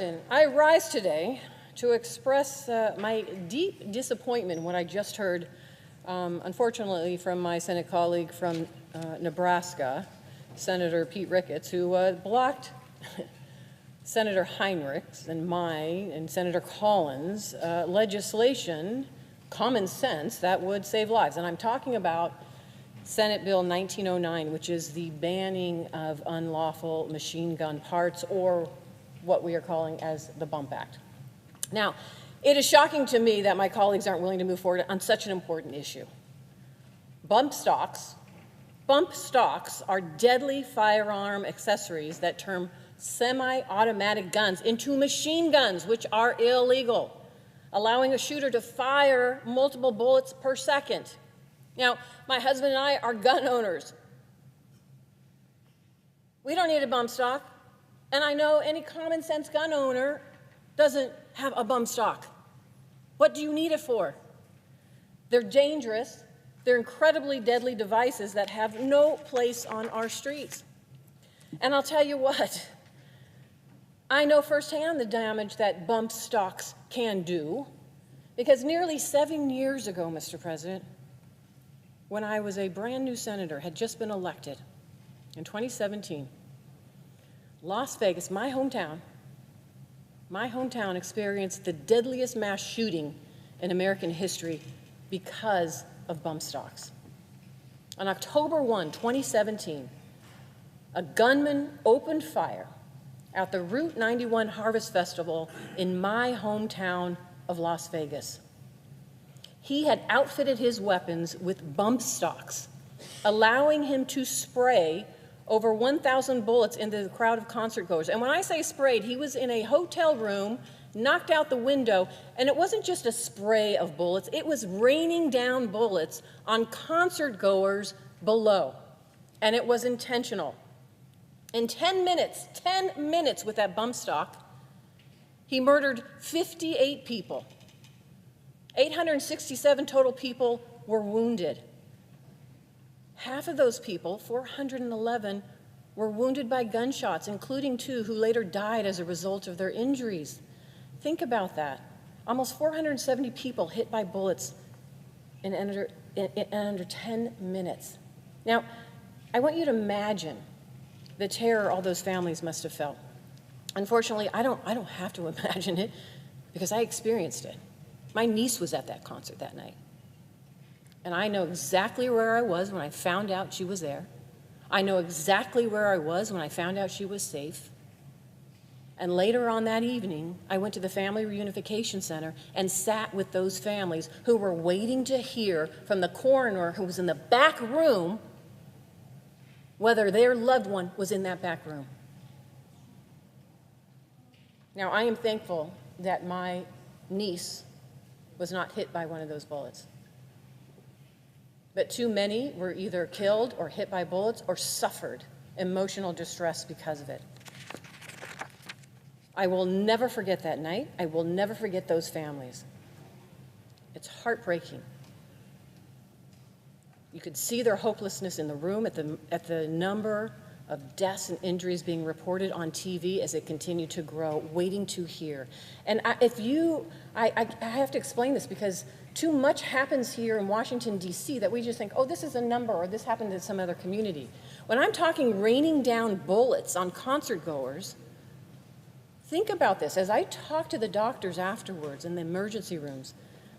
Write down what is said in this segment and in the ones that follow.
President, I rise today to express my deep disappointment in what I just heard, unfortunately, from my Senate colleague from Nebraska, Senator Pete Ricketts, who blocked Senator Heinrich's and mine and Senator Collins' legislation, common sense, that would save lives. And I'm talking about Senate Bill 1909, which is the banning of unlawful machine gun parts, or what we are calling as the Bump Act. Now, it is shocking to me that my colleagues aren't willing to move forward on such an important issue. Bump stocks are deadly firearm accessories that turn semi-automatic guns into machine guns, which are illegal, allowing a shooter to fire multiple bullets per second. Now, my husband and I are gun owners. We don't need a bump stock, and I know any common sense gun owner doesn't have a bump stock. What do you need it for? They're dangerous. They're incredibly deadly devices that have no place on our streets. And I'll tell you what, I know firsthand the damage that bump stocks can do, because nearly 7 years ago, Mr. President, when I was a brand new senator, had just been elected in 2017, Las Vegas, my hometown, experienced the deadliest mass shooting in American history because of bump stocks. On October 1, 2017, a gunman opened fire at the Route 91 Harvest Festival in my hometown of Las Vegas. He had outfitted his weapons with bump stocks, allowing him to spray over 1,000 bullets into the crowd of concertgoers. And when I say sprayed, he was in a hotel room, knocked out the window, and it wasn't just a spray of bullets, it was raining down bullets on concertgoers below. And it was intentional. In 10 minutes with that bump stock, he murdered 58 people. 867 total people were wounded. Half of those people, 411, were wounded by gunshots, including 2 who later died as a result of their injuries. Think about that. Almost 470 people hit by bullets in under 10 minutes. Now, I want you to imagine the terror all those families must have felt. Unfortunately, I don't have to imagine it because I experienced it. My niece was at that concert that night. And I know exactly where I was when I found out she was there. I know exactly where I was when I found out she was safe. And later on that evening, I went to the Family Reunification Center and sat with those families who were waiting to hear from the coroner who was in the back room whether their loved one was in that back room. Now, I am thankful that my niece was not hit by one of those bullets. But too many were either killed or hit by bullets or suffered emotional distress because of it. I will never forget that night. I will never forget those families. It's heartbreaking. You could see their hopelessness in the room at the number of deaths and injuries being reported on TV as it continued to grow, waiting to hear. And I have to explain this because too much happens here in Washington, D.C. that we just think, oh, this is a number or this happened in some other community. When I'm talking raining down bullets on concertgoers, think about this. As I talked to the doctors afterwards in the emergency rooms,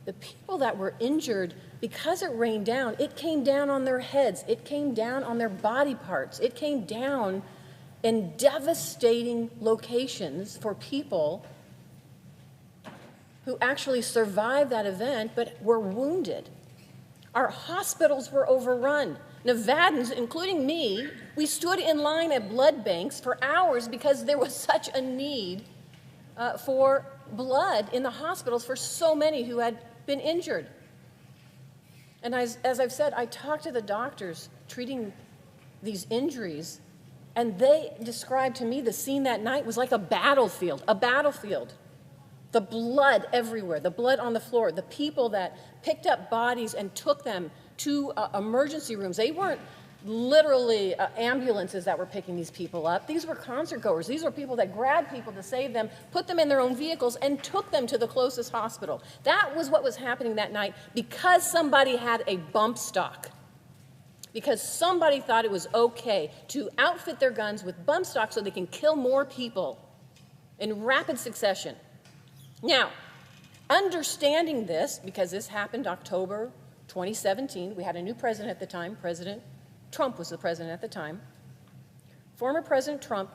the people that were injured, because it rained down, it came down on their heads, it came down on their body parts, it came down in devastating locations for people who actually survived that event but were wounded. Our hospitals were overrun. Nevadans, including me, we stood in line at blood banks for hours because there was such a need for blood in the hospitals for so many who had been injured. And as I've said, I talked to the doctors treating these injuries, and they described to me the scene that night was like a battlefield, The blood everywhere, the blood on the floor, the people that picked up bodies and took them to emergency rooms. They weren't literally ambulances that were picking these people up. These were concert goers. These were people that grabbed people to save them, put them in their own vehicles, and took them to the closest hospital. That was what was happening that night because somebody had a bump stock. Because somebody thought it was okay to outfit their guns with bump stock so they can kill more people in rapid succession. Now, understanding this, because this happened October 2017, we had a new president at the time. President Trump was the president at the time. Former President Trump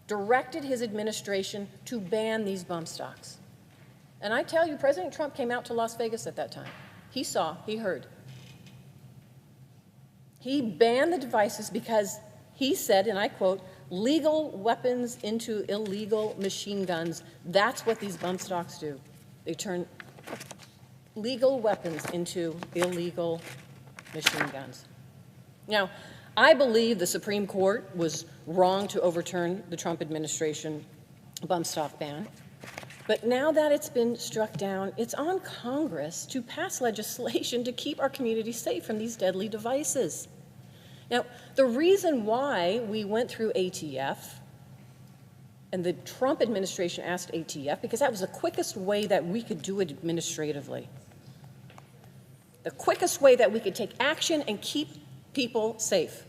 directed his administration to ban these bump stocks. And I tell you, President Trump came out to Las Vegas at that time. He saw, he heard. He banned the devices because he said, and I quote, legal weapons into illegal machine guns. That's what these bump stocks do. They turn legal weapons into illegal machine guns. Now, I believe the Supreme Court was wrong to overturn the Trump administration bump stock ban. But now that it's been struck down, it's on Congress to pass legislation to keep our community safe from these deadly devices. Now, the reason why we went through ATF, and the Trump administration asked ATF, because that was the quickest way that we could do it administratively. The quickest way that we could take action and keep people safe.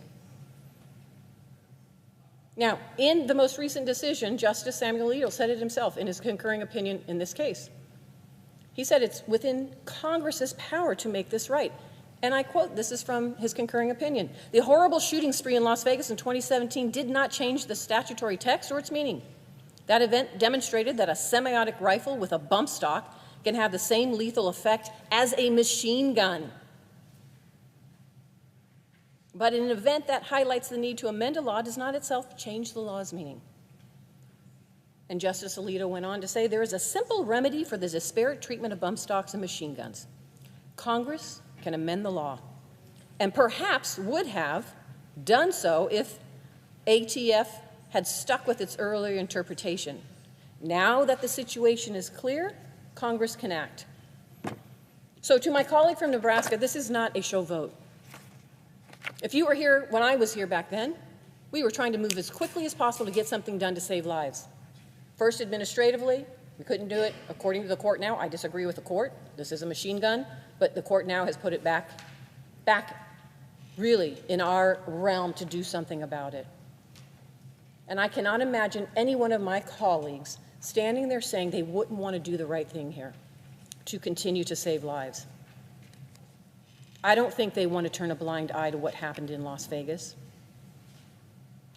Now, in the most recent decision, Justice Samuel Alito said it himself in his concurring opinion in this case. He said it's within Congress's power to make this right. And I quote, this is from his concurring opinion. The horrible shooting spree in Las Vegas in 2017 did not change the statutory text or its meaning. That event demonstrated that a semiotic rifle with a bump stock can have the same lethal effect as a machine gun. But an event that highlights the need to amend a law does not itself change the law's meaning. And Justice Alito went on to say there is a simple remedy for the disparate treatment of bump stocks and machine guns. Congress can amend the law, and perhaps would have done so if ATF had stuck with its earlier interpretation. Now that the situation is clear, Congress can act. So to my colleague from Nebraska, this is not a show vote. If you were here when I was here back then, we were trying to move as quickly as possible to get something done to save lives. First, administratively, we couldn't do it. According to the court now, I disagree with the court. This is a machine gun, but the court now has put it back really in our realm to do something about it. And I cannot imagine any one of my colleagues standing there saying they wouldn't want to do the right thing here to continue to save lives. I don't think they want to turn a blind eye to what happened in Las Vegas.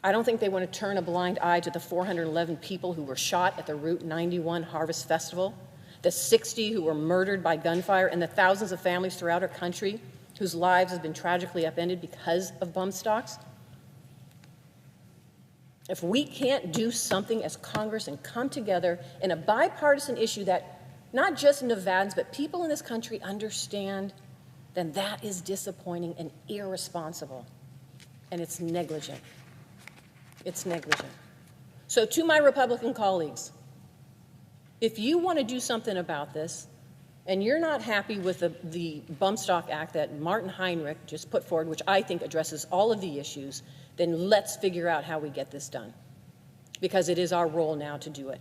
I don't think they want to turn a blind eye to the 411 people who were shot at the Route 91 Harvest Festival, the 60 who were murdered by gunfire, and the thousands of families throughout our country whose lives have been tragically upended because of bump stocks. If we can't do something as Congress and come together in a bipartisan issue that not just Nevadans, but people in this country understand, then that is disappointing and irresponsible, and it's negligent. It's negligent. So to my Republican colleagues, if you want to do something about this, and you're not happy with the Bump Stock Act that Martin Heinrich just put forward, which I think addresses all of the issues, then let's figure out how we get this done, because it is our role now to do it.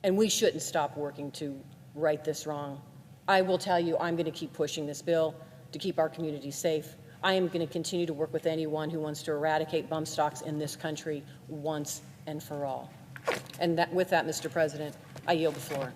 And we shouldn't stop working to right this wrong. I will tell you, I'm going to keep pushing this bill to keep our community safe. I am going to continue to work with anyone who wants to eradicate bump stocks in this country once and for all. And with that, Mr. President, I yield the floor.